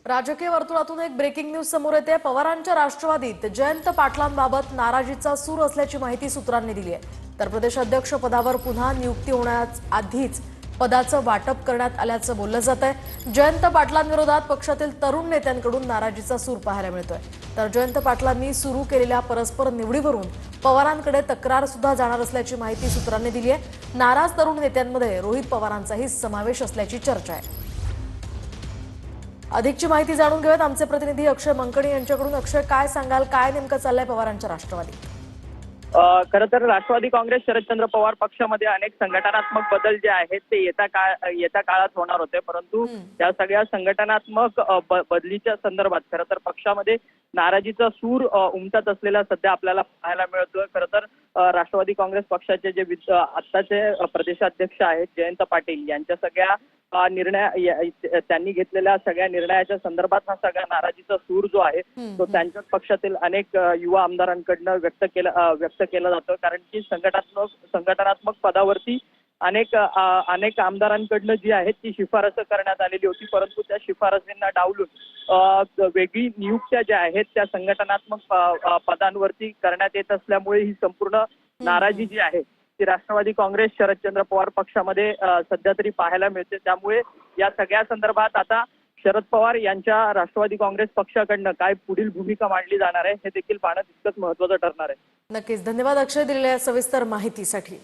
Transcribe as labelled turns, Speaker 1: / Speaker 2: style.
Speaker 1: राजकीय वर्तुळातून एक breaking news समोर येते। पवारांच्या राष्ट्रवादीत जयंत पाटलांबाबत नाराजीचा सूर असल्याची माहिती सूत्रांनी दिली आहे। तर प्रदेश अध्यक्ष पदावर पुन्हा नियुक्ती होण्याआधीच पदाचं वाटप करण्यात आल्याचं बोललं जात आहे। जयंत पाटलांविरोधात पक्षातील तरुण नेत्यांकडून नाराजीचा सूर पाहायला मिळतोय। तर जयंत पाटलांनी सुरू केलेल्या परस्पर निवडीवरून पवारांकडे तक्रार सुद्धा जाणार असल्याची माहिती सूत्रांनी दिली आहे। नाराज तरुण नेत्यांमध्ये रोहित पवारांचाही समावेश असल्याची चर्चा आहे। अधिकची माहिती जाणून घेऊयात आमचे प्रतिनिधी अक्षय मंकणी यांच्याकडून। अक्षय, काय सांगाल, काय नेमकं चाललंय पवारांच्या राष्ट्रवादीत?
Speaker 2: खरं तर राष्ट्रवादी काँग्रेस शरदचंद्र पवार पक्षामध्ये अनेक संघटनात्मक बदल जे आहेत ते येत्या काळात होणार होते, परंतु त्या सगळ्या संघटनात्मक बदलीच्या संदर्भात खरं तर पक्षामध्ये नाराजीचा सूर उमटत असलेला सध्या आपल्याला पाहायला मिळतोय। खरं तर राष्ट्रवादी काँग्रेस पक्षाचे जे आत्ताचे प्रदेशाध्यक्ष आहेत जयंत पाटील यांच्या सगळ्या त्यांनी घेतलेल्या सगळ्या निर्णयाच्या संदर्भात हा सगळा नाराजीचा सूर जो आहे तो त्यांच्याच पक्षातील अनेक युवा आमदारांकडनं व्यक्त केला जातो। कारण की संघटनात्मक पदावरती अनेक आमदारांकडनं जी आहेत ती शिफारस करण्यात आलेली होती, परंतु त्या शिफारसींना डावलून वेगळी नियुक्त्या ज्या आहेत त्या संघटनात्मक पदांवरती करण्यात येत असल्यामुळे ही संपूर्ण नाराजी जी आहे ती राष्ट्रवादी काँग्रेस शरदचंद्र पवार पक्षामध्ये सध्या तरी पाहायला मिळते। त्यामुळे या सगळ्या संदर्भात आता शरद पवार यांच्या राष्ट्रवादी काँग्रेस पक्षाकडनं काय पुढील भूमिका मांडली जाणार आहे हे देखील पाहणं तितकंच महत्त्वाचं ठरणार आहे।
Speaker 1: नक्कीच, धन्यवाद अक्षय दिलेल्या सविस्तर माहितीसाठी।